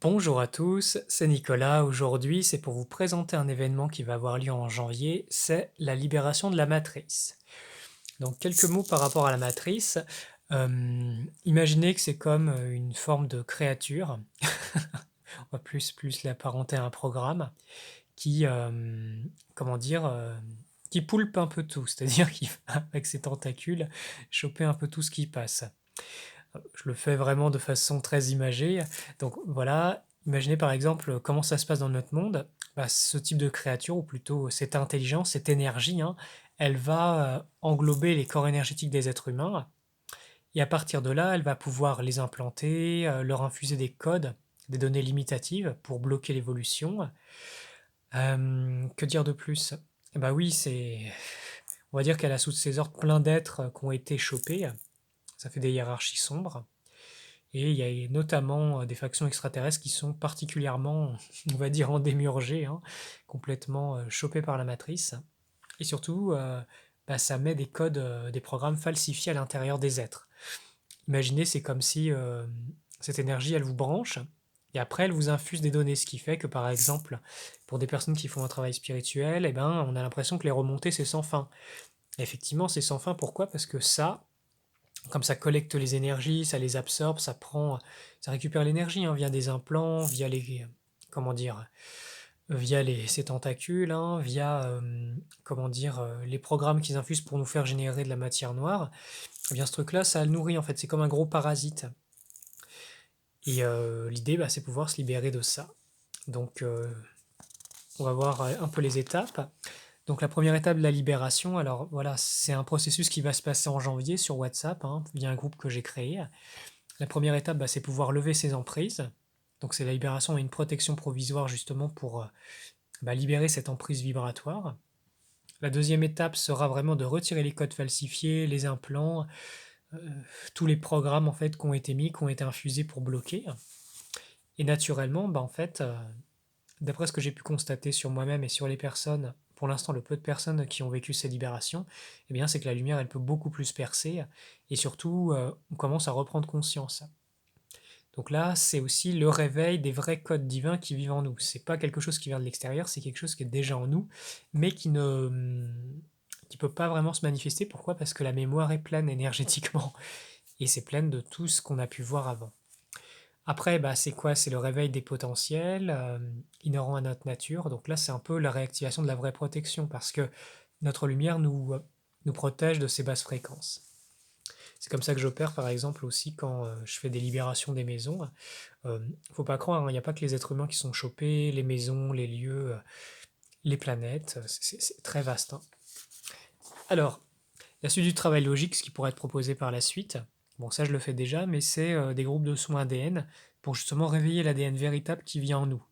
Bonjour à tous, c'est Nicolas. Aujourd'hui, c'est pour vous présenter un événement qui va avoir lieu en janvier, c'est la libération de la matrice. Donc quelques mots par rapport à la matrice. Imaginez que c'est comme une forme de créature, on va plus l'apparenter à un programme, qui, comment dire, qui poulpe un peu tout, c'est-à-dire qu'il va, avec ses tentacules, choper un peu tout ce qui passe. Je le fais vraiment de façon très imagée. Donc voilà, imaginez par exemple comment ça se passe dans notre monde. Bah, ce type de créature, ou plutôt cette intelligence, cette énergie, hein, elle va englober les corps énergétiques des êtres humains. Et à partir de là, elle va pouvoir les implanter, leur infuser des codes, des données limitatives pour bloquer l'évolution. Que dire de plus? Bah oui, on va dire qu'elle a sous ses ordres plein d'êtres qui ont été chopés. Ça fait des hiérarchies sombres. Et il y a notamment des factions extraterrestres qui sont particulièrement, on va dire, endémiurgées, hein, complètement chopées par la matrice. Et surtout, bah, ça met des codes, des programmes falsifiés à l'intérieur des êtres. Imaginez, c'est comme si cette énergie, elle vous branche, et après, elle vous infuse des données, ce qui fait que, par exemple, pour des personnes qui font un travail spirituel, eh ben, on a l'impression que les remontées, c'est sans fin. Et effectivement, c'est sans fin, pourquoi? Parce que ça, comme ça collecte les énergies, ça les absorbe, ça récupère l'énergie, hein, via des implants, via les, comment dire, ces tentacules, hein, via, comment dire, les programmes qu'ils infusent pour nous faire générer de la matière noire. Eh bien, ce truc-là, ça le nourrit en fait, c'est comme un gros parasite. Et l'idée, bah, c'est pouvoir se libérer de ça. Donc, on va voir un peu les étapes. Donc la première étape de la libération, alors voilà, c'est un processus qui va se passer en janvier sur WhatsApp, hein, via un groupe que j'ai créé. La première étape, bah, c'est pouvoir lever ses emprises. Donc c'est la libération et une protection provisoire justement pour bah, libérer cette emprise vibratoire. La deuxième étape sera vraiment de retirer les codes falsifiés, les implants, euh, tous les programmes en fait qui ont été mis, qui ont été infusés pour bloquer. Et naturellement, bah, en fait, d'après ce que j'ai pu constater sur moi-même et sur les personnes, pour l'instant le peu de personnes qui ont vécu ces libérations, eh bien c'est que la lumière elle peut beaucoup plus percer et surtout on commence à reprendre conscience. Donc là, c'est aussi le réveil des vrais codes divins qui vivent en nous. C'est pas quelque chose qui vient de l'extérieur, c'est quelque chose qui est déjà en nous, mais qui peut pas vraiment se manifester. Pourquoi? Parce que la mémoire est pleine énergétiquement et c'est pleine de tout ce qu'on a pu voir avant. Après, bah, c'est quoi? C'est le réveil des potentiels inhérents à notre nature. Donc là, c'est un peu la réactivation de la vraie protection parce que notre lumière nous protège de ces basses fréquences. C'est comme ça que j'opère, par exemple, aussi quand je fais des libérations des maisons. Faut pas croire, hein, il n'y a pas que les êtres humains qui sont chopés, les maisons, les lieux, les planètes, c'est très vaste, hein. Alors, la suite du travail logique, ce qui pourrait être proposé par la suite, bon ça je le fais déjà, mais c'est des groupes de soins ADN pour justement réveiller l'ADN véritable qui vit en nous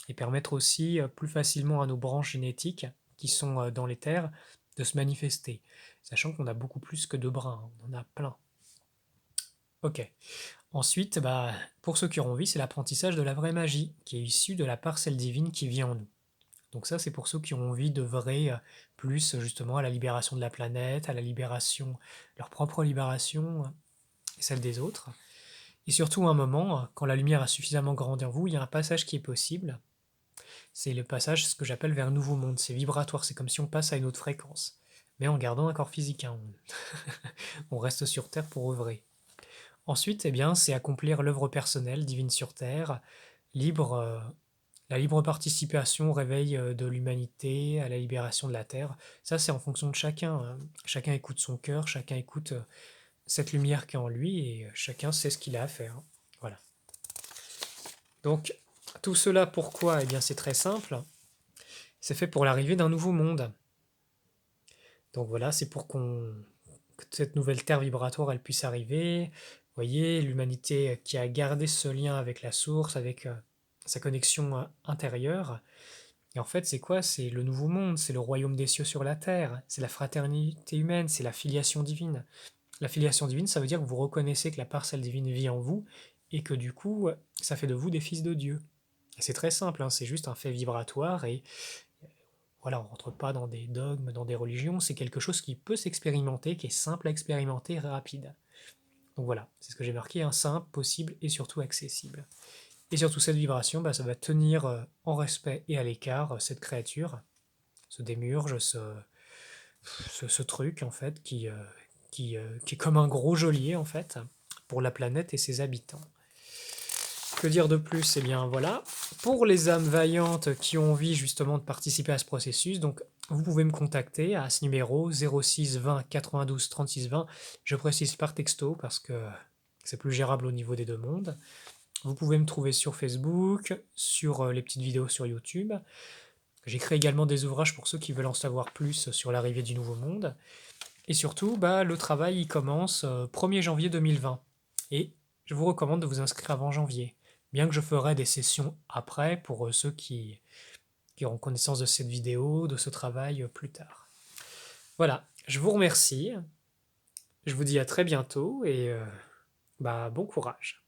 et permettre aussi plus facilement à nos branches génétiques qui sont dans les terres de se manifester, sachant qu'on a beaucoup plus que deux brins, hein, on en a plein. Ok. Ensuite, bah, pour ceux qui auront envie, c'est l'apprentissage de la vraie magie, qui est issue de la parcelle divine qui vit en nous. Donc ça, c'est pour ceux qui ont envie d'œuvrer plus justement à la libération de la planète, à la libération, leur propre libération et celle des autres. Et surtout, à un moment, quand la lumière a suffisamment grandi en vous, il y a un passage qui est possible. C'est le passage, ce que j'appelle vers un nouveau monde. C'est vibratoire, c'est comme si on passe à une autre fréquence. Mais en gardant un corps physique, hein. On reste sur Terre pour œuvrer. Ensuite, eh bien, c'est accomplir l'œuvre personnelle, divine sur Terre, libre, la libre participation au réveil de l'humanité, à la libération de la Terre. Ça, c'est en fonction de chacun, hein. Chacun écoute son cœur, chacun écoute cette lumière qui est en lui et chacun sait ce qu'il a à faire, hein. Voilà. Donc, tout cela, pourquoi? Eh bien, c'est très simple. C'est fait pour l'arrivée d'un nouveau monde. Donc voilà, c'est pour que cette nouvelle terre vibratoire, elle puisse arriver. Vous voyez, l'humanité qui a gardé ce lien avec la source, avec sa connexion intérieure. Et en fait, c'est quoi? C'est le nouveau monde, c'est le royaume des cieux sur la terre, c'est la fraternité humaine, c'est la filiation divine. La filiation divine, ça veut dire que vous reconnaissez que la parcelle divine vit en vous et que du coup, ça fait de vous des fils de Dieu. Et c'est très simple, hein, c'est juste un fait vibratoire et voilà, on rentre pas dans des dogmes, dans des religions, c'est quelque chose qui peut s'expérimenter, qui est simple à expérimenter, rapide. Donc voilà, c'est ce que j'ai marqué, hein, simple, possible et surtout accessible. Et surtout cette vibration, bah, ça va tenir en respect et à l'écart cette créature, ce démiurge, ce truc en fait qui est comme un gros geôlier en fait pour la planète et ses habitants. Que dire de plus? Eh bien voilà, pour les âmes vaillantes qui ont envie justement de participer à ce processus, donc vous pouvez me contacter à ce numéro 06 20 92 36 20. Je précise par texto parce que c'est plus gérable au niveau des deux mondes. Vous pouvez me trouver sur Facebook, sur les petites vidéos sur YouTube. J'écris également des ouvrages pour ceux qui veulent en savoir plus sur l'arrivée du Nouveau Monde. Et surtout, bah, le travail il commence 1er janvier 2020. Et je vous recommande de vous inscrire avant janvier. Bien que je ferai des sessions après pour ceux qui auront connaissance de cette vidéo, de ce travail plus tard. Voilà, je vous remercie. Je vous dis à très bientôt et bah, bon courage.